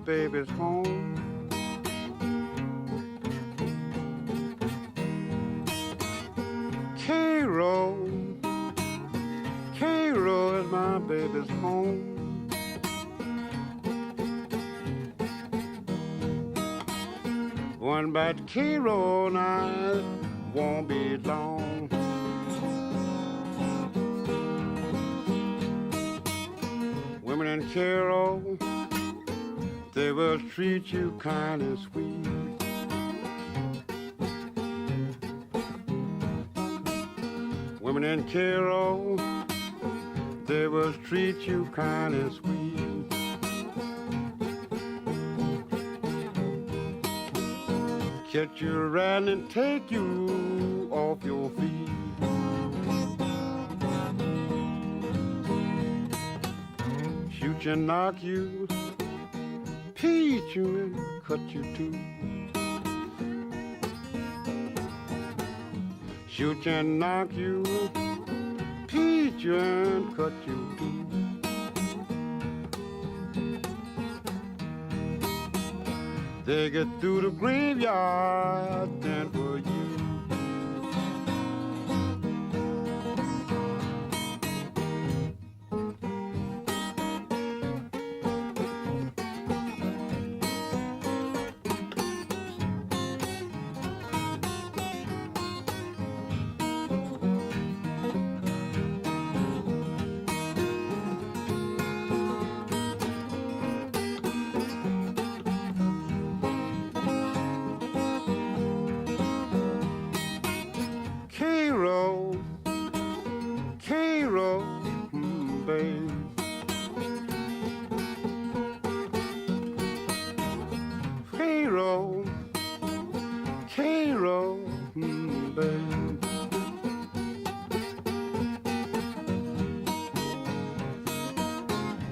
baby's home. Cairo, Cairo is my baby's home. One bad Cairo night won't be long. Women in Cairo, they will treat you kind and sweet. Women in Cairo, they will treat you kind and sweet. Catch you around and take you off your feet. Shoot you and knock you, teach you and cut you too. Shoot you and knock you, teach you and cut you too. They get through the graveyard, then for you.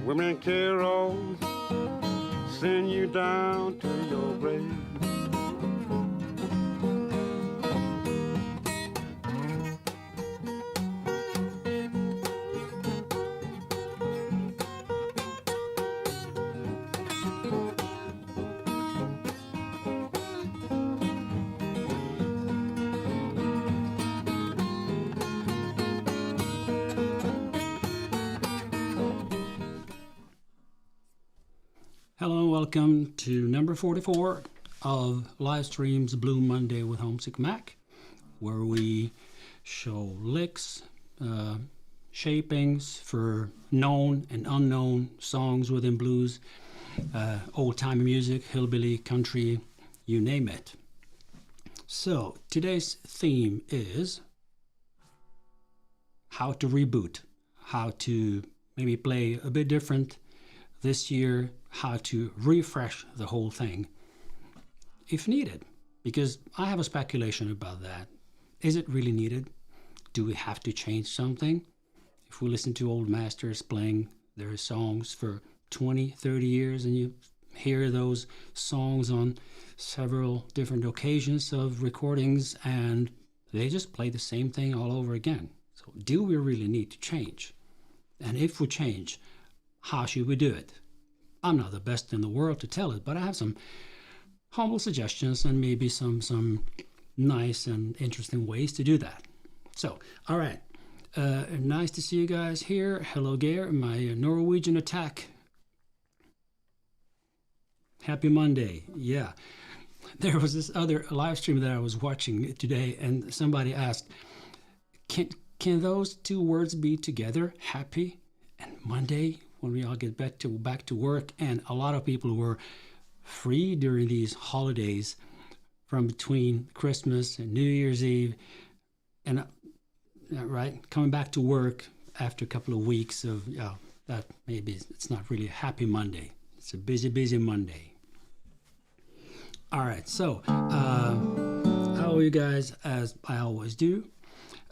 Women in Cairo send you down to your grave. Hello and welcome to number 44 of Livestream's Blue Monday with Homesick Mac, where we show licks, shapings for known and unknown songs within blues, old-time music, hillbilly, country, you name it. So today's theme is how to reboot, how to maybe play a bit different this year, how to refresh the whole thing if needed, because I have a speculation about that. Is it really needed? Do we have to change something? If we listen to old masters playing their songs for 20, 30 years and you hear those songs on several different occasions of recordings and they just play the same thing all over again. So do we really need to change? And if we change, how should we do it? I'm not the best in the world to tell it, but I have some humble suggestions and maybe some nice and interesting ways to do that. So, all right. Nice to see you guys here. Hello, Geir, my Norwegian attack. Happy Monday. Yeah. There was this other live stream that I was watching today, and somebody asked, can those two words be together, happy and Monday, when we all get back to work? And a lot of people were free during these holidays from between Christmas and New Year's Eve, and right, coming back to work after a couple of weeks of that maybe it's not really a happy Monday. It's a busy Monday. All right, so how are you guys? As I always do,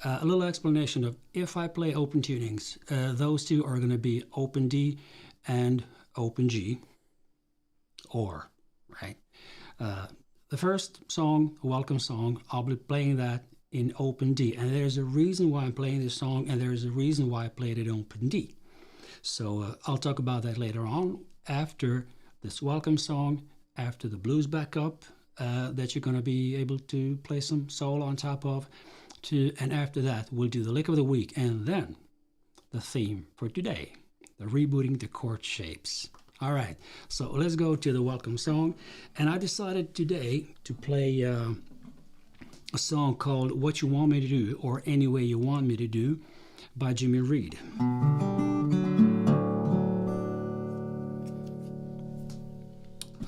a little explanation of if I play open tunings. Those two are going to be open D and open G, or, right? The first song, a welcome song, I'll be playing that in open D. And there's a reason why I'm playing this song, and there's a reason why I played it in open D. So I'll talk about that later on after this welcome song after the blues backup that you're going to be able to play some soul on top of. And after that, we'll do the lick of the week, and then the theme for today, the rebooting the chord shapes. All right, so let's go to the welcome song. And I decided today to play a song called What You Want Me to Do, or Any Way You Want Me to Do, by Jimmy Reed.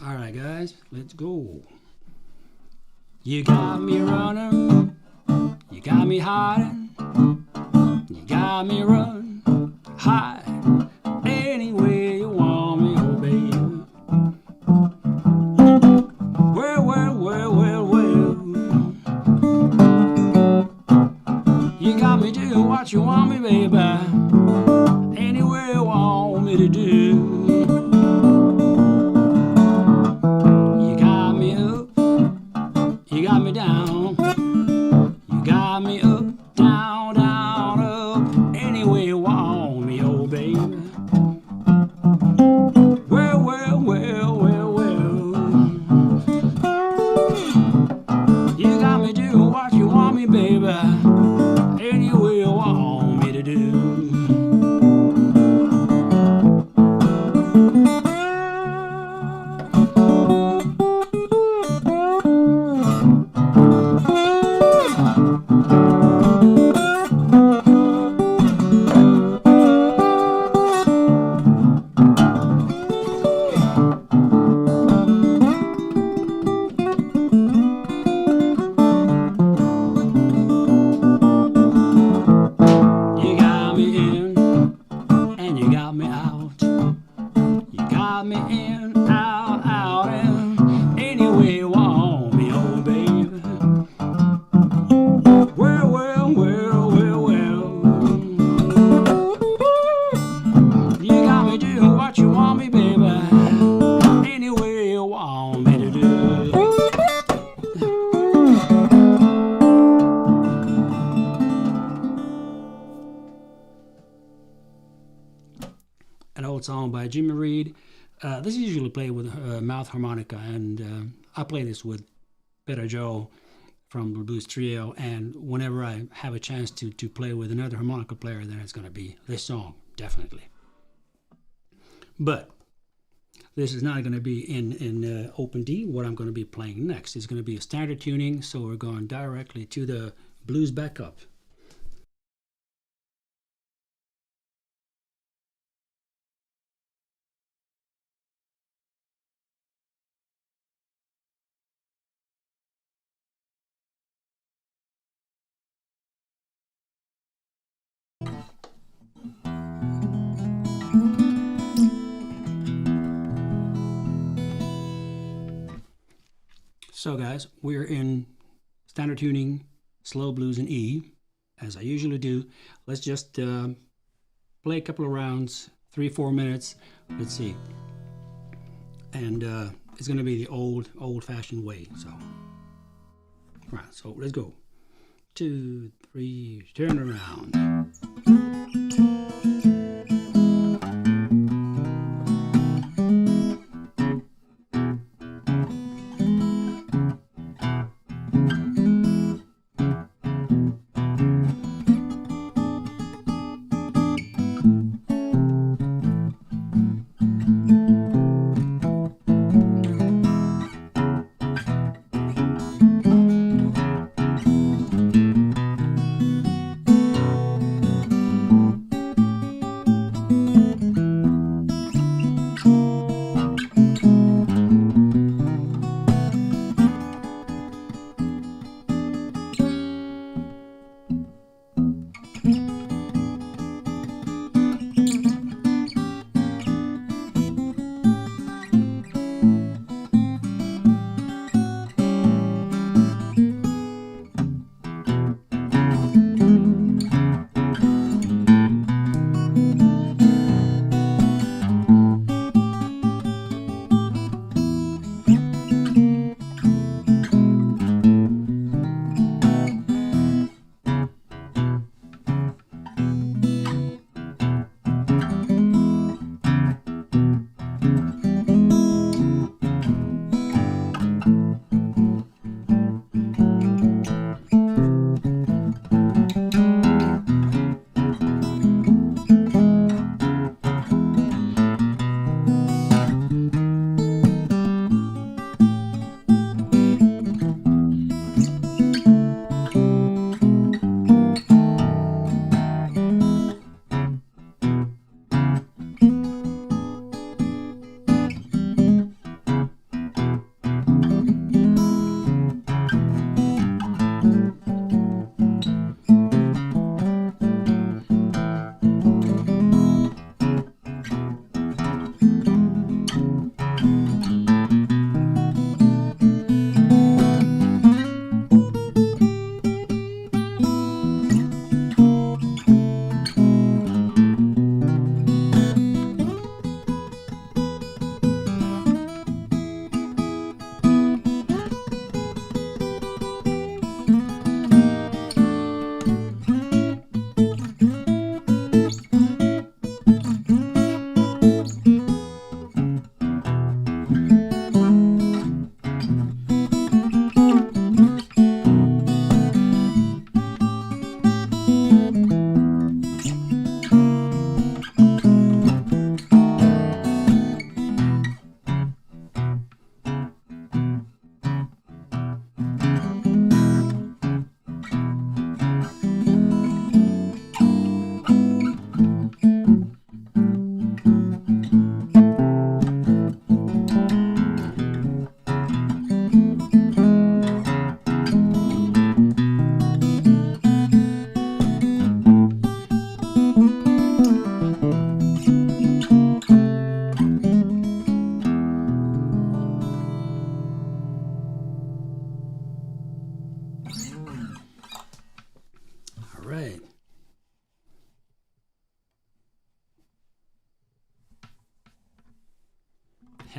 All right, guys, let's go. You got me running, you got me hiding, you got me running, hide, any way you want me, oh baby. Well, well, well, well, well. You got me doing what you want me, baby, any way you want me to do. You got me down, you got me up, down, down, up, any way you want me, oh baby. Well, well, well, well, well. You got me doing what you want me, baby, any way you want me to do. Song by Jimmy Reed. This is usually played with mouth harmonica, and I play this with Better Joe from the Blues Trio, and whenever I have a chance to play with another harmonica player, then it's going to be this song, definitely. But this is not going to be in open D. What I'm going to be playing next is going to be a standard tuning, so we're going directly to the blues backup. So guys, we're in standard tuning, slow blues in E, as I usually do. Let's just play a couple of rounds, 3-4 minutes, let's see. And it's gonna be the old-fashioned way, so. All right, so let's go. 2, 3, turn around.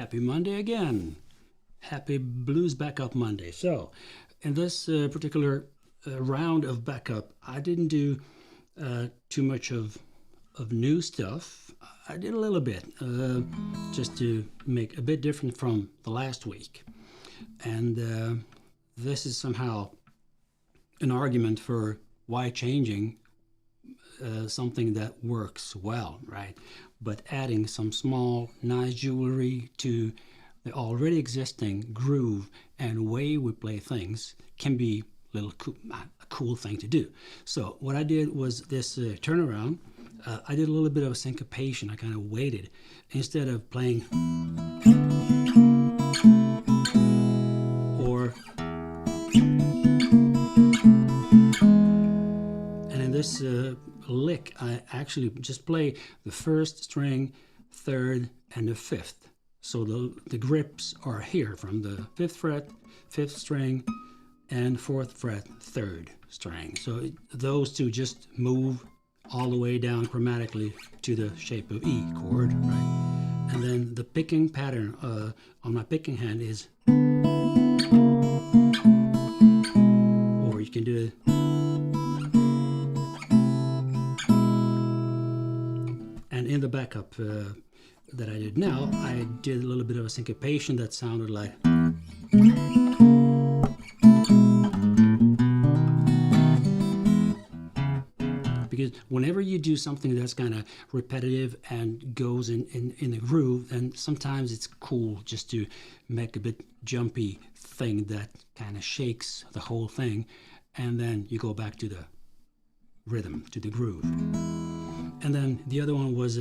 Happy Monday again. Happy Blues Backup Monday. So, in this particular round of backup, I didn't do too much of new stuff. I did a little bit, just to make a bit different from the last week. And this is somehow an argument for why changing something that works well, right? But adding some small, nice jewelry to the already existing groove and way we play things can be a cool thing to do. So what I did was this turnaround. I did a little bit of a syncopation. I kind of waited. Instead of playing or, and in this lick, I actually just play the first string, third, and the fifth. So the grips are here from the 5th fret, 5th string, and 4th fret, 3rd string. So those two just move all the way down chromatically to the shape of E chord, right? And then the picking pattern on my picking hand is, or you can do it. And in the backup that I did now, I did a little bit of a syncopation that sounded like, because whenever you do something that's kind of repetitive and goes in the groove, and sometimes it's cool just to make a bit jumpy thing that kind of shakes the whole thing, and then you go back to the rhythm, to the groove. And then the other one was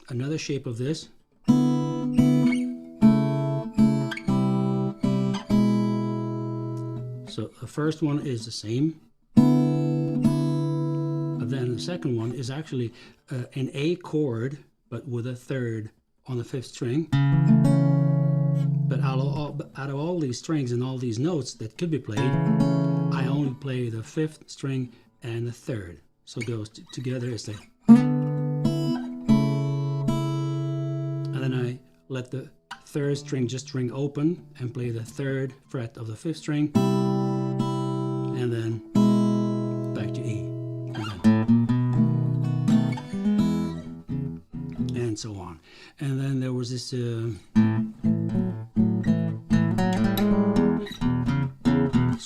another shape of this. So the first one is the same. But then the second one is actually an A chord, but with a 3rd on the 5th string. But out of all these strings and all these notes that could be played, I only play the 5th string and the 3rd. So it goes together as the. And then I let the 3rd string just ring open and play the 3rd fret of the 5th string, and then back to E, and so on. And then there was this so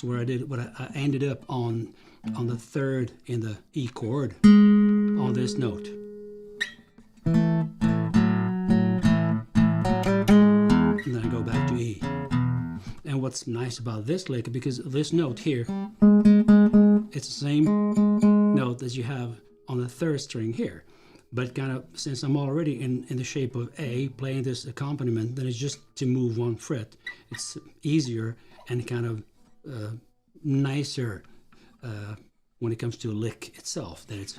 where I did what I ended up on the 3rd in the E chord on this note. And then I go back to E. And what's nice about this lick, because this note here, it's the same note that you have on the 3rd string here. But kind of, since I'm already in the shape of A, playing this accompaniment, then it's just to move one fret. It's easier and kind of nicer when it comes to a lick itself. That it's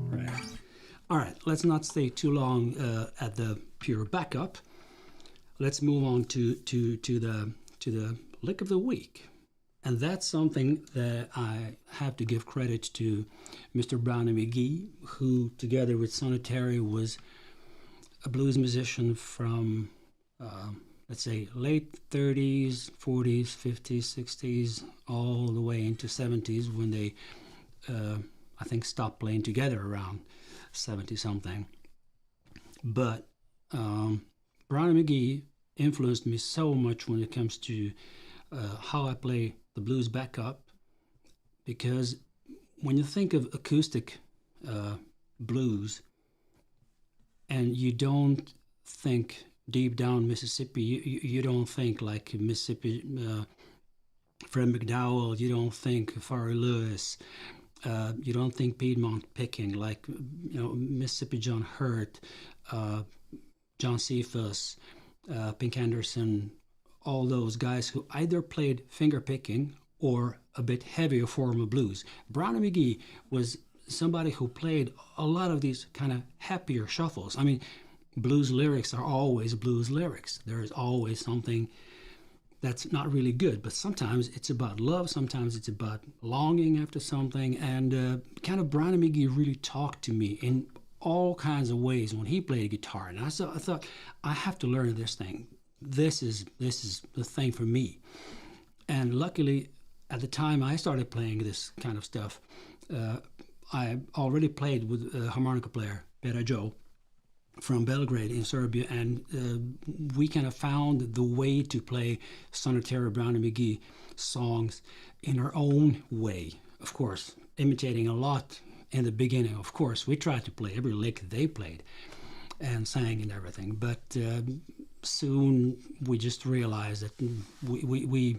right. All right, let's not stay too long at the pure backup. Let's move on to the lick of the week. And that's something that I have to give credit to Mr. Brownie McGhee, who together with Sonatary was a blues musician from, let's say, late 30s, 40s, 50s, 60s, all the way into 70s when they, I think, stopped playing together around 70-something. But Brownie McGhee influenced me so much when it comes to how I play the blues backup, because when you think of acoustic blues and you don't think deep down Mississippi, you don't think like Mississippi Fred McDowell, you don't think Farrah Lewis, you don't think Piedmont picking like Mississippi John Hurt, John Cephas, Pink Anderson, all those guys who either played finger picking or a bit heavier form of blues. Brownie McGhee was somebody who played a lot of these kind of happier shuffles. I mean, blues lyrics are always blues lyrics. There is always something that's not really good. But sometimes it's about love, sometimes it's about longing after something, and kind of Brownie McGhee really talked to me in all kinds of ways when he played guitar. And I thought, I have to learn this thing. This is the thing for me. And luckily, at the time I started playing this kind of stuff, I already played with a harmonica player, Pera Joe, from Belgrade in Serbia, and we kind of found the way to play Sonatera Brownie McGhee songs in our own way. Of course, imitating a lot in the beginning. Of course, we tried to play every lick they played and sang and everything, but soon we just realized that we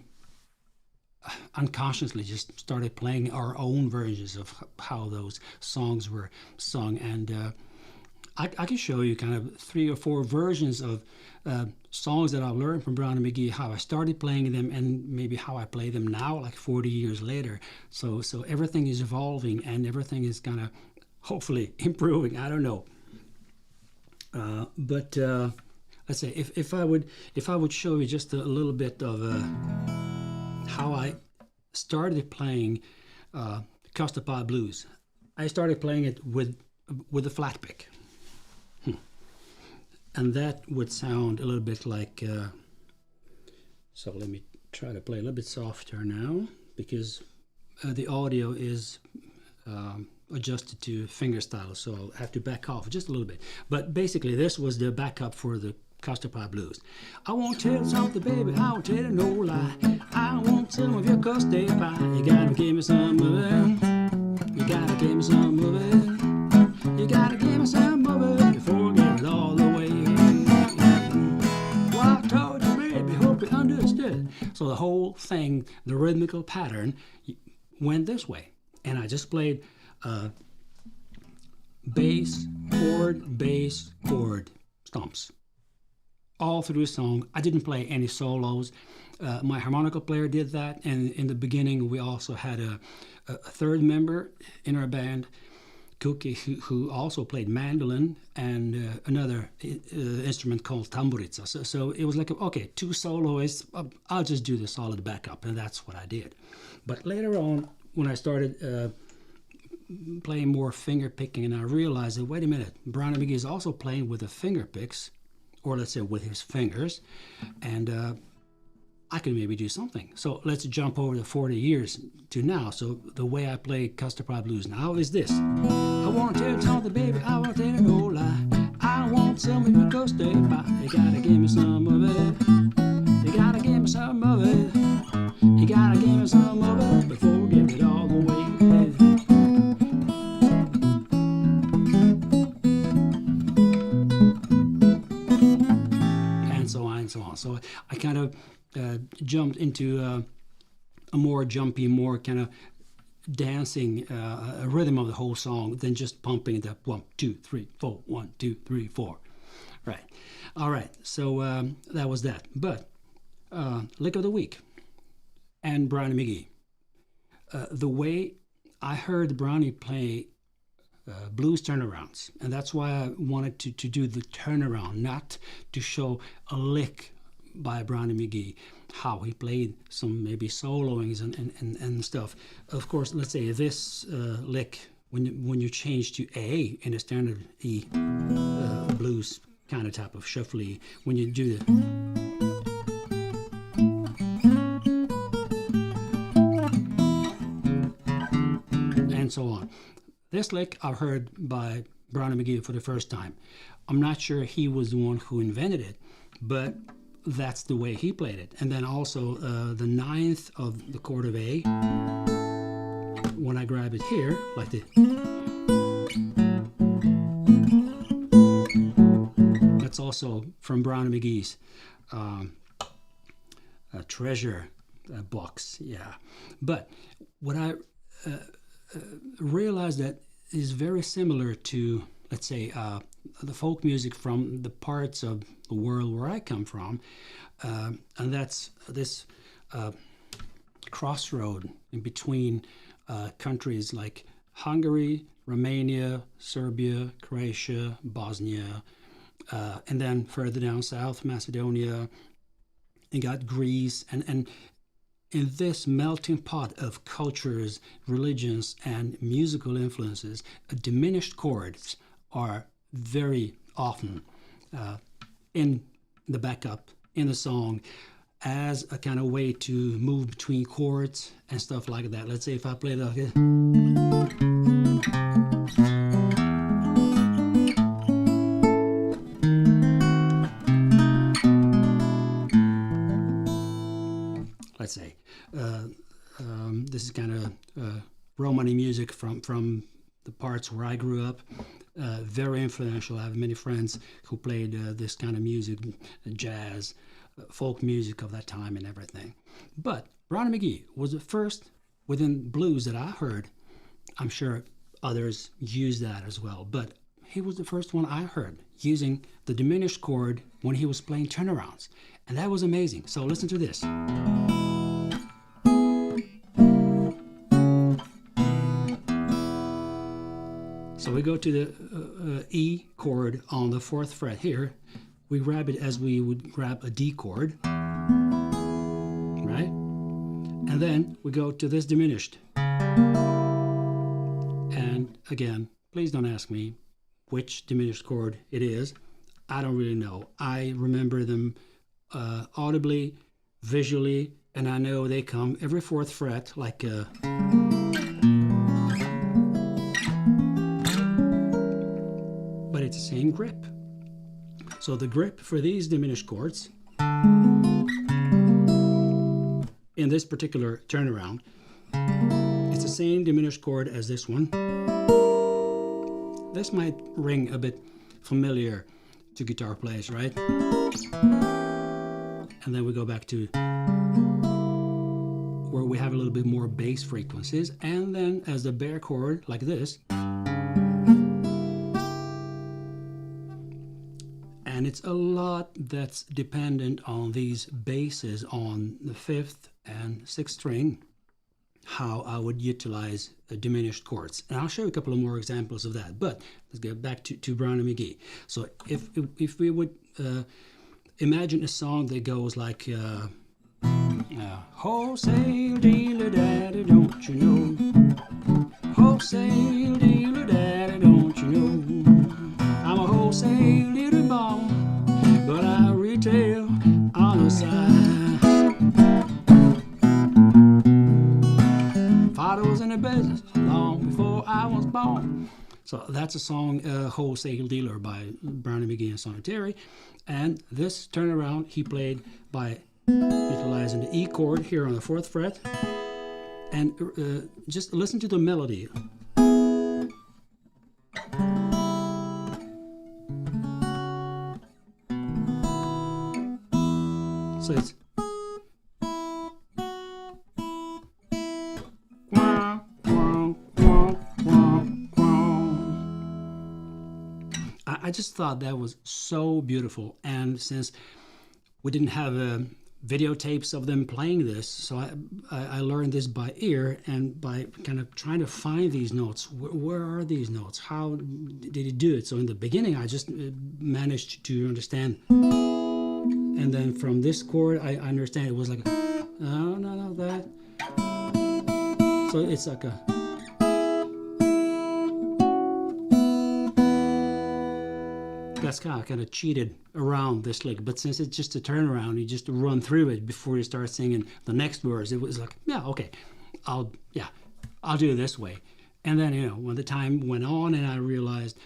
unconsciously just started playing our own versions of how those songs were sung. And I can show you kind of 3 or 4 versions of songs that I've learned from Brownie McGhee, how I started playing them, and maybe how I play them now, like 40 years later. So everything is evolving, and everything is kind of hopefully improving. I don't know, but let's say if I would show you just a little bit of how I started playing Custopod blues. I started playing it with a flat pick. And that would sound a little bit like, so let me try to play a little bit softer now, because the audio is adjusted to fingerstyle, so I'll have to back off just a little bit. But basically, this was the backup for the Custopod blues. I won't tell something, baby, I won't tell you no lie. I won't tell of your custody pie. You gotta give me some of it. You gotta give me some of it. You gotta give me some of it before I get it all the way. Well, I told you, baby, hope you understood. So the whole thing, the rhythmical pattern, went this way. And I just played bass, chord, stomps. All through the song. I didn't play any solos. My harmonica player did that, and in the beginning we also had a third member in our band, Cookie, who also played mandolin and another instrument called tamburica. So it was like, okay, 2 soloists, I'll just do the solid backup, and that's what I did. But later on, when I started playing more finger picking, and I realized that, wait a minute, Brownie McGhee is also playing with the finger picks, or let's say with his fingers, and I could maybe do something. So let's jump over the 40 years to now. So the way I play Custopod blues now is this. I want to tell you something, baby, I won't tell you no lie. I want some of your custody pie. You gotta give me some of it. You gotta give me some of it. You gotta give me some of it before we give it all away. So on. So I kind of jumped into a more jumpy, more kind of dancing rhythm of the whole song than just pumping the 1, 2, 3, 4, 1, 2, 3, 4. Right. All right. So that was that. But lick of the week and Brownie McGhee. The way I heard Brownie play blues turnarounds, and that's why I wanted to do the turnaround, not to show a lick by Brownie McGhee, how he played some maybe soloings and stuff. Of course, let's say this lick, when you change to A in a standard E blues kind of type of shuffly, when you do the and so on. This lick I heard by Brownie McGhee for the first time. I'm not sure he was the one who invented it, but that's the way he played it. And then also the 9th of the chord of A, when I grab it here, like this, that's also from Brownie McGhee's treasure box. Yeah. But what I realized that is very similar to, let's say, the folk music from the parts of the world where I come from, and that's this crossroad in between countries like Hungary, Romania, Serbia, Croatia, Bosnia, and then further down south, Macedonia, and got Greece, and in this melting pot of cultures, religions, and musical influences, diminished chords are very often in the backup, in the song, as a kind of way to move between chords and stuff like that. Let's say if I play it like this. Let's say this is kind of Romani music from the parts where I grew up. Very influential. I have many friends who played this kind of music, jazz, folk music of that time and everything. But Brownie McGhee was the first within blues that I heard. I'm sure others use that as well, but he was the first one I heard using the diminished chord when he was playing turnarounds, and that was amazing. So listen to this. So we go to the E chord on the 4th fret here. We grab it as we would grab a D chord, right? And then we go to this diminished. And again, please don't ask me which diminished chord it is. I don't really know. I remember them audibly, visually, and I know they come every 4th fret, like but it's the same grip. So the grip for these diminished chords in this particular turnaround, it's the same diminished chord as this one. This might ring a bit familiar to guitar players, right? And then we go back to where we have a little bit more bass frequencies, and then as the bare chord like this. And it's a lot that's dependent on these basses on the 5th and 6th string, how I would utilize diminished chords. And I'll show you a couple of more examples of that. But let's get back to Brownie McGhee. So if we would imagine a song that goes like, wholesale dealer daddy, don't you know? Wholesale dealer daddy, don't you know? I'm a wholesale dealer bomb, but I retail on the side. Father was in the business long before I was born. So that's a song, Wholesale Dealer by Brownie McGhee and Sonny Terry. And this turnaround he played by utilizing the E chord here on the 4th fret. And just listen to the melody. So it's I just thought that was so beautiful, and since we didn't have videotapes of them playing this, so I learned this by ear and by kind of trying to find these notes. Where are these notes? How did he do it? So in the beginning, I just managed to understand. And then from this chord, I understand it was like, no, that. So it's like a. That's kind of cheated around this lick, but since it's just a turnaround, you just run through it before you start singing the next verse. It was like, yeah, okay, I'll do it this way. And then, when the time went on and I realized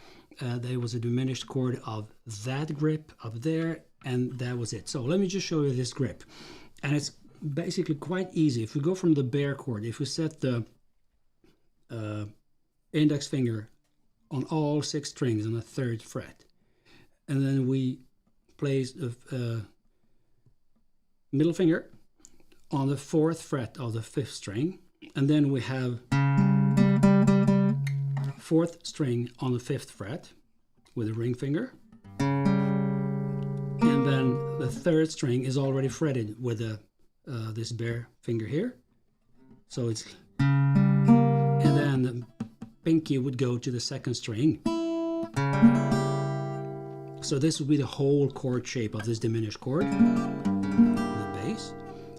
there was a diminished chord of that grip up there, and that was it. So let me just show you this grip. And it's basically quite easy. If we go from the bare chord, if we set the index finger on all 6 strings on the 3rd fret, and then we place the middle finger on the 4th fret of the 5th string, and then we have 4th string on the 5th fret with a ring finger, and then the 3rd string is already fretted with this bare finger here. So it's, and then the pinky would go to the 2nd string. So this would be the whole chord shape of this diminished chord. The place,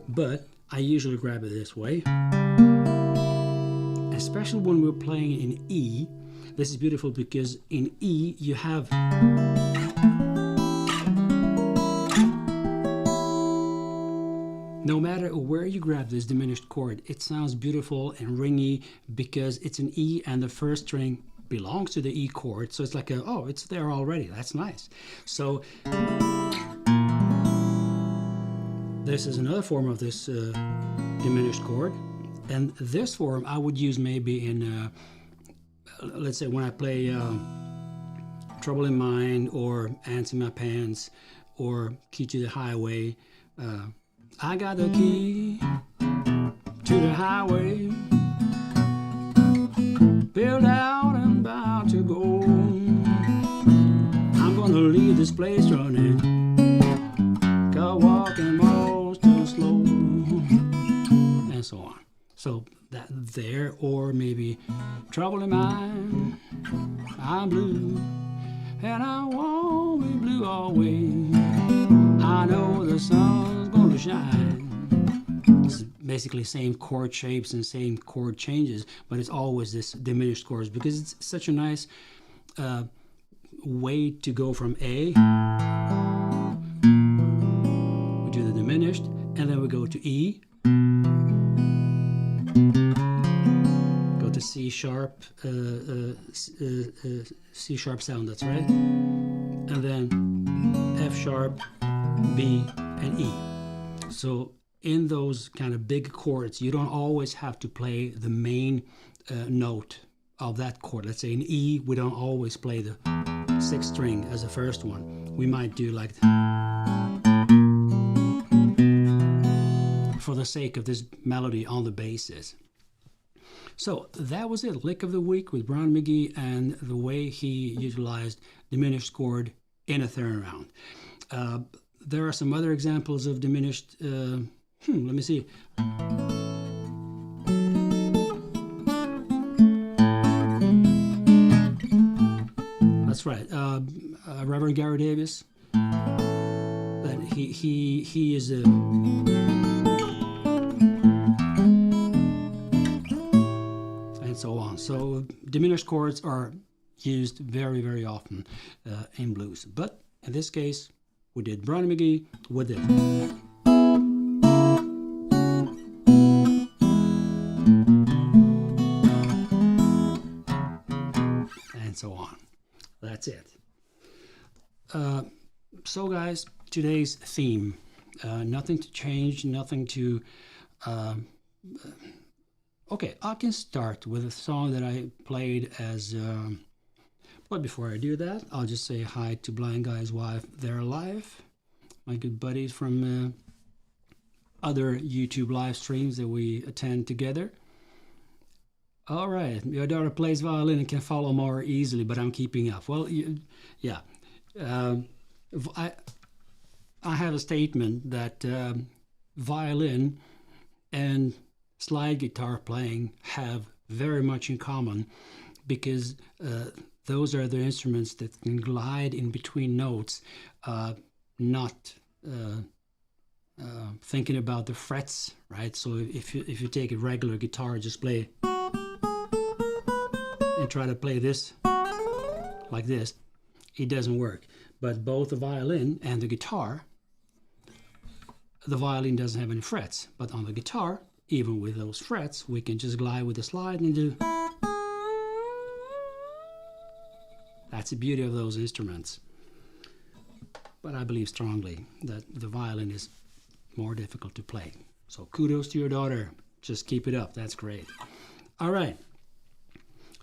but I usually grab it this way. Especially when we're playing in E. This is beautiful because in E you have no matter where you grab this diminished chord, it sounds beautiful and ringy because it's an E and the first string belongs to the E chord. So it's like oh, it's there already. That's nice. So this is another form of this diminished chord. And this form I would use maybe in, let's say when I play Trouble in Mind or Ants in My Pants or Key to the Highway. I got the key to the highway, built out and about to go. I'm gonna leave this place running, 'cause walking most too slow, and so on. So that there, or maybe Trouble in Mind, I'm blue, and I won't be blue always. I know the sun's gonna shine. It's basically same chord shapes and same chord changes, but it's always this diminished chords because it's such a nice way to go from A. We do the diminished, and then we go to E. Go to C sharp, C sharp sound, that's right. And then F sharp, B, and E. So in those kind of big chords, you don't always have to play the main note of that chord. Let's say in E, we don't always play the sixth string as the first one. We might do like, for the sake of this melody on the basses. So that was it, Lick of the Week with Brownie McGhee and the way he utilized diminished chord in a turnaround. There are some other examples of diminished, let me see. That's right, Reverend Gary Davis. And he is a and so on. So diminished chords are used very, very often in blues. But in this case, we did Brownie McGhee with it. And so on. That's it. So guys, today's theme. Nothing to change, nothing to... okay, I can start with a song that I played as... but before I do that, I'll just say hi to Blind Guy's wife. They're alive. My good buddies from other YouTube live streams that we attend together. All right, your daughter plays violin and can follow more easily, but I'm keeping up. Well, yeah. I have a statement that violin and slide guitar playing have very much in common because those are the instruments that can glide in between notes, not thinking about the frets, right? So if you take a regular guitar, just play and try to play this like this, it doesn't work. But both the violin and the guitar, the violin doesn't have any frets, but on the guitar, even with those frets, we can just glide with the slide and do. That's the beauty of those instruments. But I believe strongly that the violin is more difficult to play. So kudos to your daughter. Just keep it up. That's great. All right.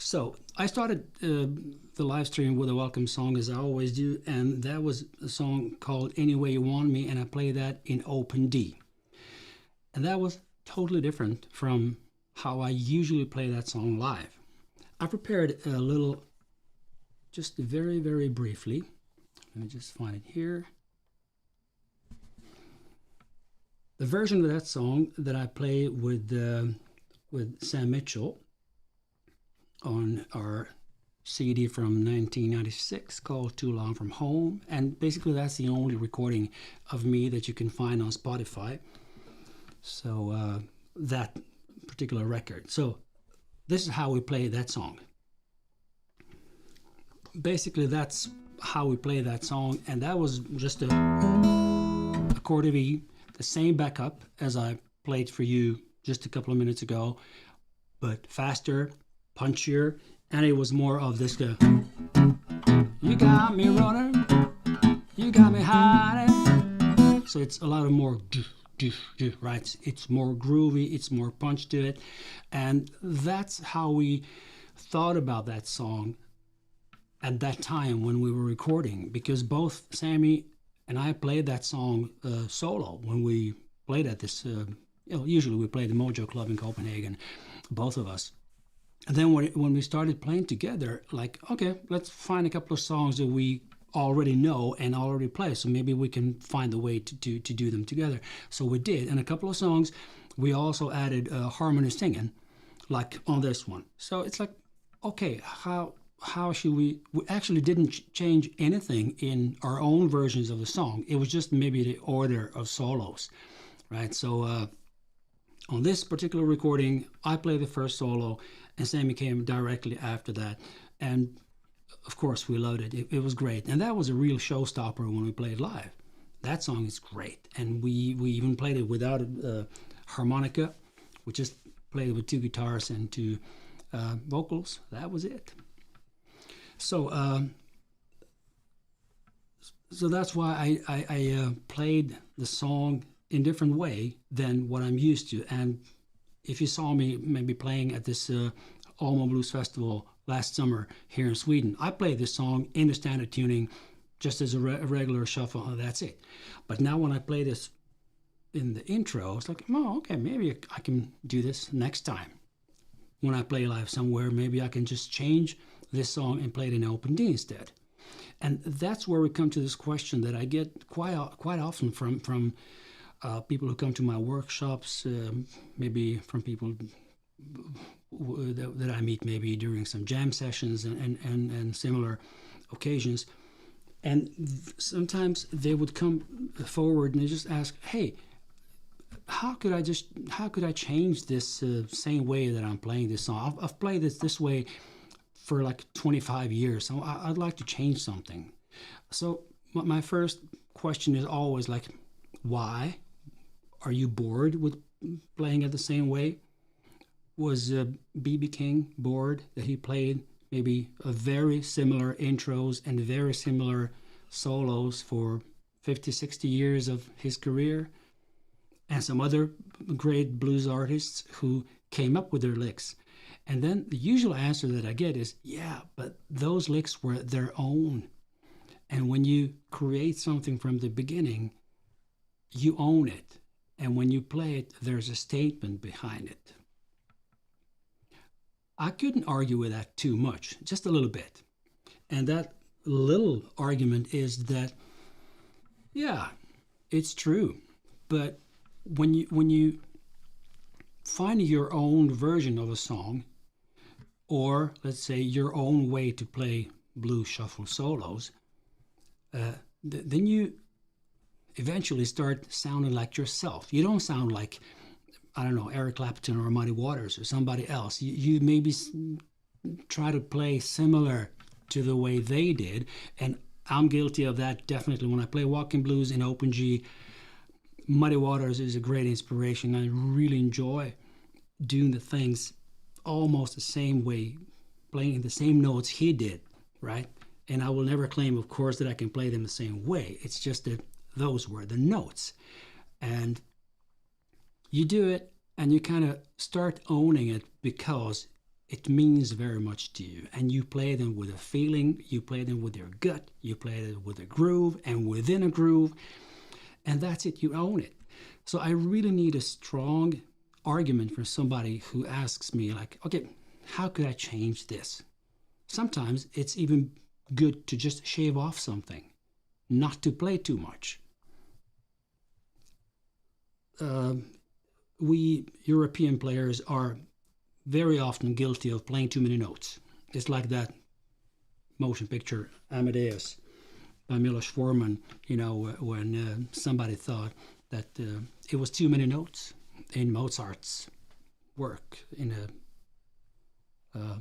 So I started the live stream with a welcome song, as I always do, and that was a song called Any Way You Want Me, and I played that in open D. And that was totally different from how I usually play that song live. I prepared a little, just very, very briefly. Let me just find it here. The version of that song that I play with Sam Mitchell on our CD from 1996 called Too Long From Home, and basically that's the only recording of me that you can find on Spotify. So that particular record. So this is how we play that song. Basically that's how we play that song, and that was just a chord of E, the same backup as I played for you just a couple of minutes ago, but faster, punchier, and it was more of this guy. You got me running, you got me hiding. So it's a lot of more, right? It's more groovy, it's more punch to it, and that's how we thought about that song at that time when we were recording, because both Sammy and I played that song solo when we played at this. Usually we play the Mojo Club in Copenhagen, both of us. And then when we started playing together, like, okay, let's find a couple of songs that we already know and already play, so maybe we can find a way to do them together. So we did, and a couple of songs we also added harmony singing, like on this one. So it's like, okay, how should we actually didn't change anything in our own versions of the song. It was just maybe the order of solos, right? So on this particular recording, I played the first solo, and Sammy came directly after that. And of course, we loved it. It was great. And that was a real showstopper when we played live. That song is great. And we even played it without a harmonica. We just played it with 2 guitars and 2 vocals. That was it. So that's why I played the song in different way than what I'm used to. And if you saw me maybe playing at this Almo Blues Festival last summer here in Sweden, I played this song in the standard tuning just as a regular shuffle, and that's it. But now when I play this in the intro, it's like, oh, okay, maybe I can do this next time. When I play live somewhere, maybe I can just change this song and play it in open D instead. And that's where we come to this question that I get quite often from people who come to my workshops, maybe from people that I meet maybe during some jam sessions and similar occasions. And sometimes they would come forward and they just ask, hey, how could I change this same way that I'm playing this song? I've played this way for like 25 years, so I'd like to change something. So my first question is always like, why? Are you bored with playing it the same way? Was B.B. King bored that he played maybe a very similar intros and very similar solos for 50, 60 years of his career? And some other great blues artists who came up with their licks. And then the usual answer that I get is, yeah, but those licks were their own. And when you create something from the beginning, you own it. And when you play it, there's a statement behind it. I couldn't argue with that too much, just a little bit. And that little argument is that, yeah, it's true. But when you find your own version of a song, or let's say your own way to play blues shuffle solos, then you eventually start sounding like yourself. You don't sound like, I don't know, Eric Clapton or Muddy Waters or somebody else. You maybe try to play similar to the way they did, and I'm guilty of that definitely. When I play walking blues in open G, Muddy Waters is a great inspiration. I really enjoy doing the things almost the same way, playing the same notes he did, right? And I will never claim, of course, that I can play them the same way. It's just that those were the notes. And you do it, and you kind of start owning it because it means very much to you. And you play them with a feeling, you play them with your gut, you play them with a groove, and within a groove, and that's it, you own it. So I really need a strong argument for somebody who asks me, like, okay, how could I change this? Sometimes it's even good to just shave off something, not to play too much. We European players are very often guilty of playing too many notes. It's like that motion picture Amadeus by Milos Forman, when somebody thought that it was too many notes in Mozart's work in a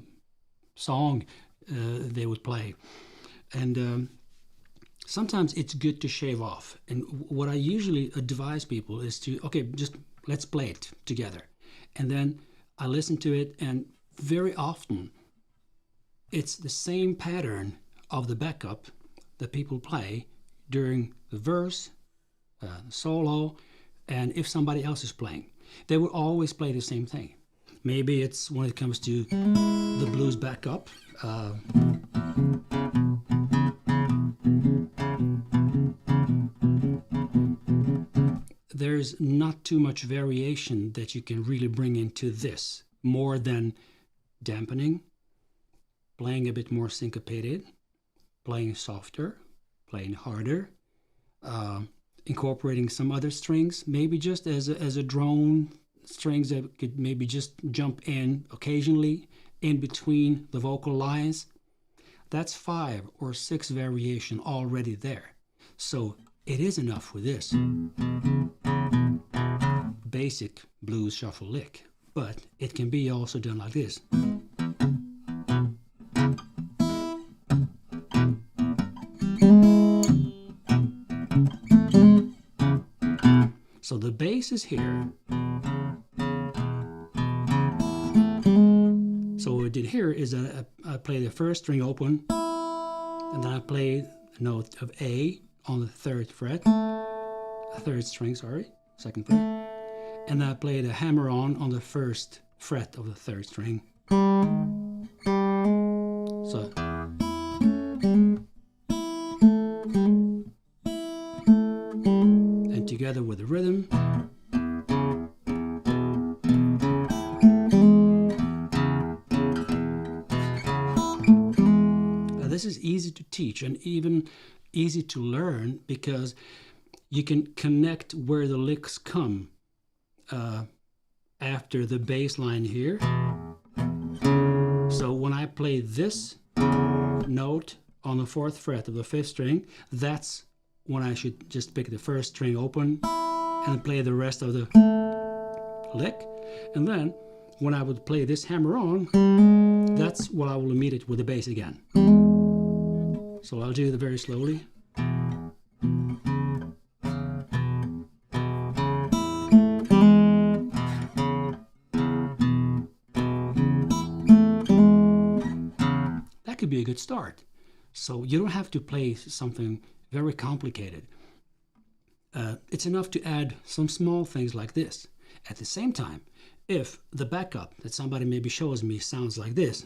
song they would play. And sometimes it's good to shave off. And what I usually advise people is to, just let's play it together. And then I listen to it, and very often it's the same pattern of the backup that people play during the verse, the solo, and if somebody else is playing. They will always play the same thing. Maybe it's when it comes to the blues backup. There's not too much variation that you can really bring into this, more than dampening, playing a bit more syncopated, playing softer, playing harder, incorporating some other strings, maybe just as a drone, strings that could maybe just jump in occasionally in between the vocal lines. That's 5 or 6 variation already there. So it is enough with this basic blues shuffle lick, but it can be also done like this. So the bass is here. So what I did here is I play the first string open, and then I play the note of A on the 3rd fret, 3rd string, sorry, 2nd fret, and then I play the hammer on the 1st fret of the 3rd string. So and together with the rhythm. This is easy to teach and even easy to learn because you can connect where the licks come after the bass line here. So when I play this note on the 4th fret of the 5th string, that's when I should just pick the 1st string open and play the rest of the lick. And then when I would play this hammer on, that's what I will meet it with the bass again. So I'll do it very slowly. That could be a good start. So you don't have to play something very complicated. It's enough to add some small things like this. At the same time, if the backup that somebody maybe shows me sounds like this,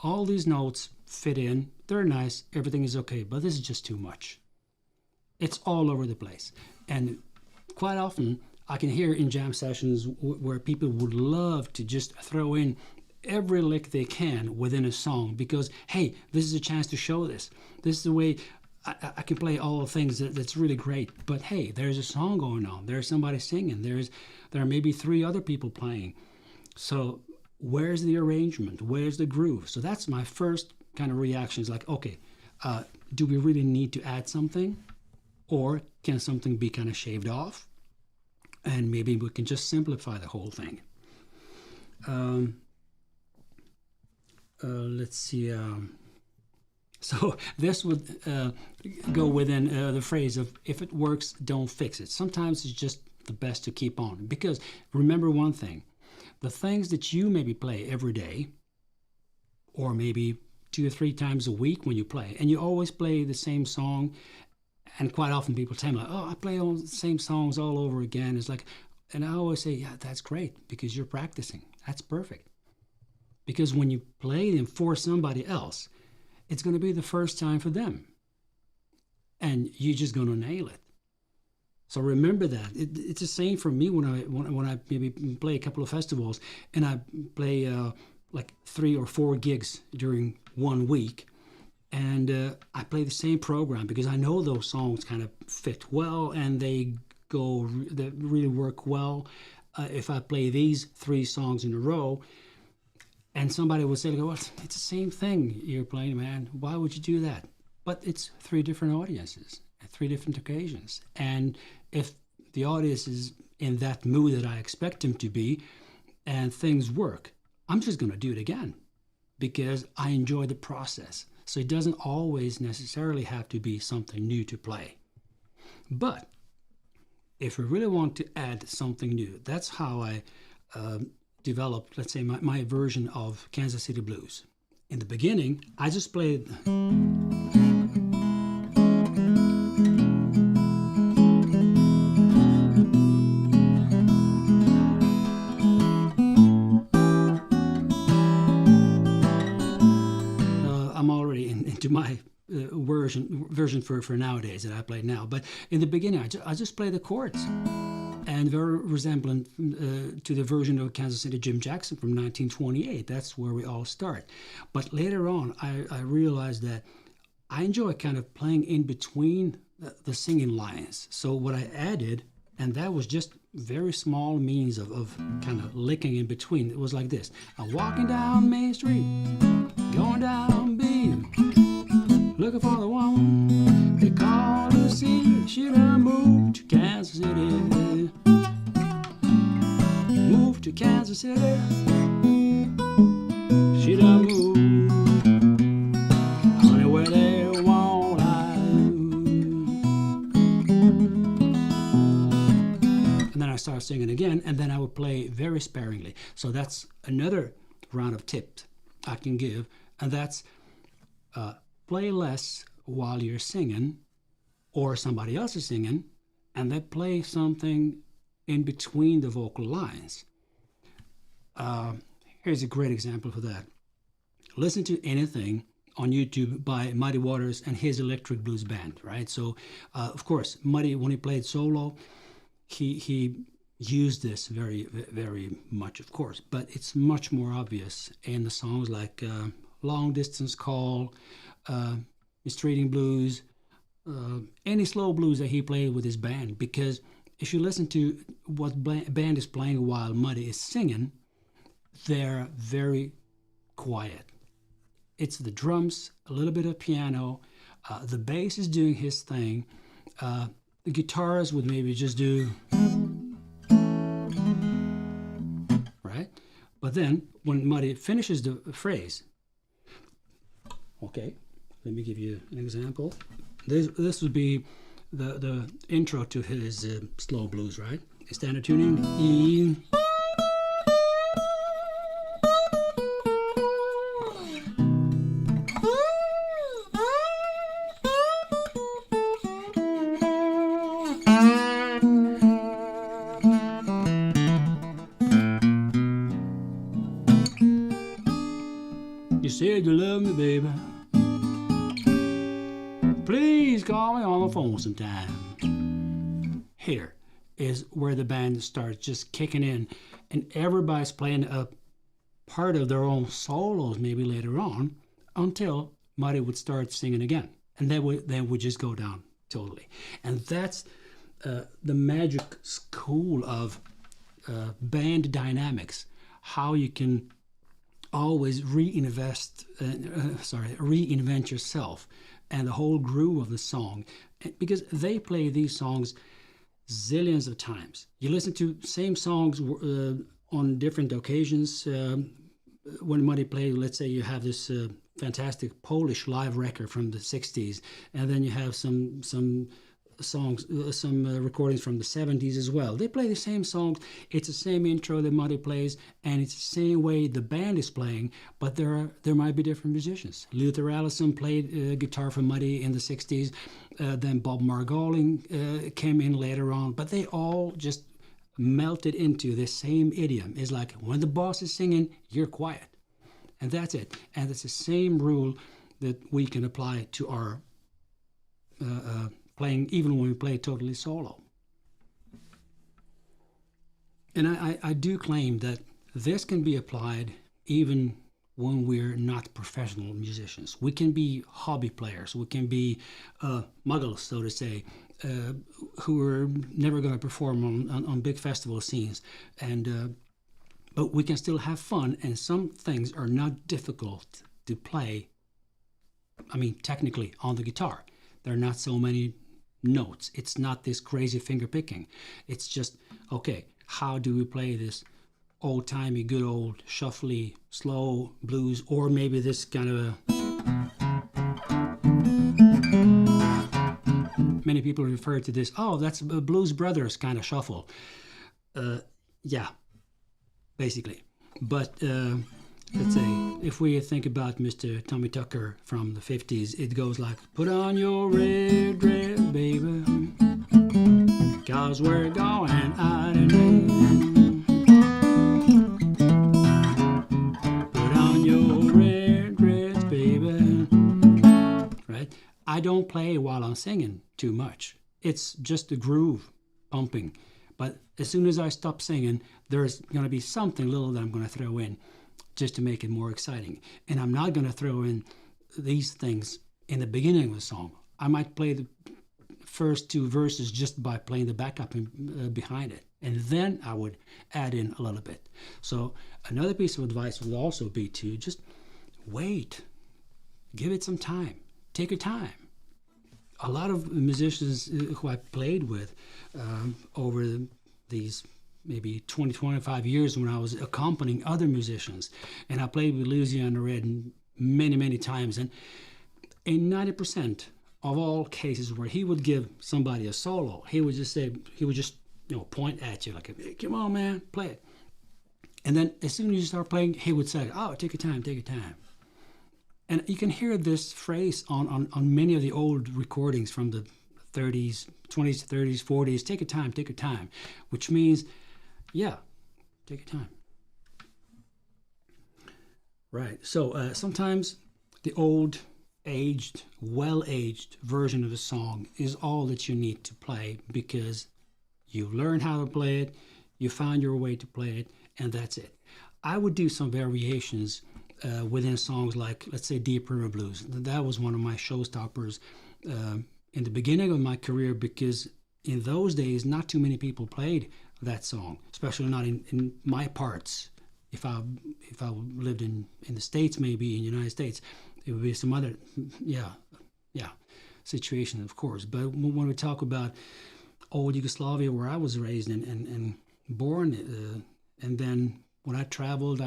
all these notes fit in, they're nice, everything is okay, but this is just too much. It's all over the place. And quite often I can hear in jam sessions where people would love to just throw in every lick they can within a song because, hey, this is a chance to show this. This is the way I can play all the things that's really great. But hey, there's a song going on. There's somebody singing. There are maybe 3 other people playing. So where's the arrangement? Where's the groove? So that's my first kind of reaction. Is like, okay, do we really need to add something? Or can something be kind of shaved off? And maybe we can just simplify the whole thing. Let's see. So this would go within the phrase of, if it works, don't fix it. Sometimes it's just the best to keep on. Because remember one thing. The things that you maybe play every day, or maybe 2 or 3 times a week when you play, and you always play the same song, and quite often people tell me, like, oh, I play all the same songs all over again. It's like, and I always say, yeah, that's great because you're practicing. That's perfect. Because when you play them for somebody else, it's going to be the first time for them. And you're just going to nail it. So remember that. It's the same for me when I maybe play a couple of festivals and I play like 3 or 4 gigs during 1 week, and I play the same program because I know those songs kind of fit well and they really work well. If I play these 3 songs in a row, and somebody would say, well, it's the same thing you're playing, man. Why would you do that? But it's 3 different audiences at 3 different occasions. And if the audience is in that mood that I expect them to be and things work, I'm just going to do it again because I enjoy the process. So it doesn't always necessarily have to be something new to play. But if we really want to add something new, that's how I developed, let's say, my version of Kansas City Blues. In the beginning, I just played... I'm already into my version for nowadays that I play now. But in the beginning, I just play the chords, and very resemblant to the version of Kansas City Jim Jackson from 1928. That's where we all start. But later on, I realized that I enjoy kind of playing in between the singing lines. So what I added, and that was just very small means of kind of licking in between. It was like this. I'm walking down Main Street, going down B, looking for the one they call Lucy. She done moved to Kansas City. Moved to Kansas City. She done moved. Honey, where they won't I. And then I started singing again, and then I would play very sparingly. So that's another round of tips I can give, and that's play less while you're singing or somebody else is singing, and then play something in between the vocal lines. Here's a great example for that. Listen to anything on YouTube by Muddy Waters and his Electric Blues Band, right? So, of course, Muddy, when he played solo, he used this very, very much, of course, but it's much more obvious in the songs like Long Distance Call, Mistreating Blues, any slow blues that he played with his band. Because if you listen to what band is playing while Muddy is singing, they're very quiet. It's the drums, a little bit of piano, the bass is doing his thing, the guitars would maybe just do, right? But then when Muddy finishes the phrase, okay, let me give you an example. This would be the intro to his slow blues, right? Standard tuning, E. You said you love me, baby. Please call me on the phone sometime. Here is where the band starts just kicking in, and everybody's playing a part of their own solos maybe later on until Muddy would start singing again, and then would just go down totally. And that's the magic school of band dynamics, how you can always reinvent yourself and the whole groove of the song, because they play these songs zillions of times. You listen to same songs on different occasions. When Muddy played, let's say you have this fantastic Polish live record from the 60s, and then you have some songs, some recordings from the 70s as well. They play the same songs. It's the same intro that Muddy plays, and it's the same way the band is playing, but there might be different musicians. Luther Allison played guitar for Muddy in the 60s, then Bob Margolin came in later on, but they all just melted into the same idiom. It's like when the boss is singing, you're quiet, and that's it. And it's the same rule that we can apply to our playing, even when we play totally solo. And I do claim that this can be applied even when we're not professional musicians. We can be hobby players. We can be muggles, so to say, who are never going to perform on big festival scenes. And but we can still have fun, and some things are not difficult to play, I mean, technically, on the guitar. There are not so many notes. It's not this crazy finger picking. It's just, okay, how do we play this old-timey, good old, shuffly, slow blues, or maybe this kind of a... Many people refer to this, oh, that's a Blues Brothers kind of shuffle. Yeah, basically. But let's say, if we think about Mr. Tommy Tucker from the 50s, it goes like, put on your red dress, baby, 'cause we're going out tonight. Put on your red dress, baby. Right? I don't play while I'm singing too much. It's just the groove pumping. But as soon as I stop singing, there's going to be something little that I'm going to throw in just to make it more exciting. And I'm not going to throw in these things in the beginning of the song. I might play the first two verses just by playing the backup behind it. And then I would add in a little bit. So another piece of advice would also be to just wait. Give it some time. Take your time. A lot of musicians who I played with over these maybe 20, 25 years when I was accompanying other musicians, and I played with Louisiana Red many, many times, and in 90% of all cases where he would give somebody a solo, he would just point at you like, hey, come on, man, play it. And then as soon as you start playing, he would say, oh, take your time, take your time. And you can hear this phrase on many of the old recordings from the 30s, 20s, 30s, 40s, take your time, which means, yeah, take your time. Right, so sometimes the old, aged, well-aged version of a song is all that you need to play because you learned how to play it, you found your way to play it, and that's it. I would do some variations within songs like, let's say, Deep River Blues. That was one of my showstoppers in the beginning of my career because in those days, not too many people played that song, especially not in my parts. If I lived in the States, maybe in the United States, it would be some other, situation, of course. But when we talk about old Yugoslavia, where I was raised and born, and then when I traveled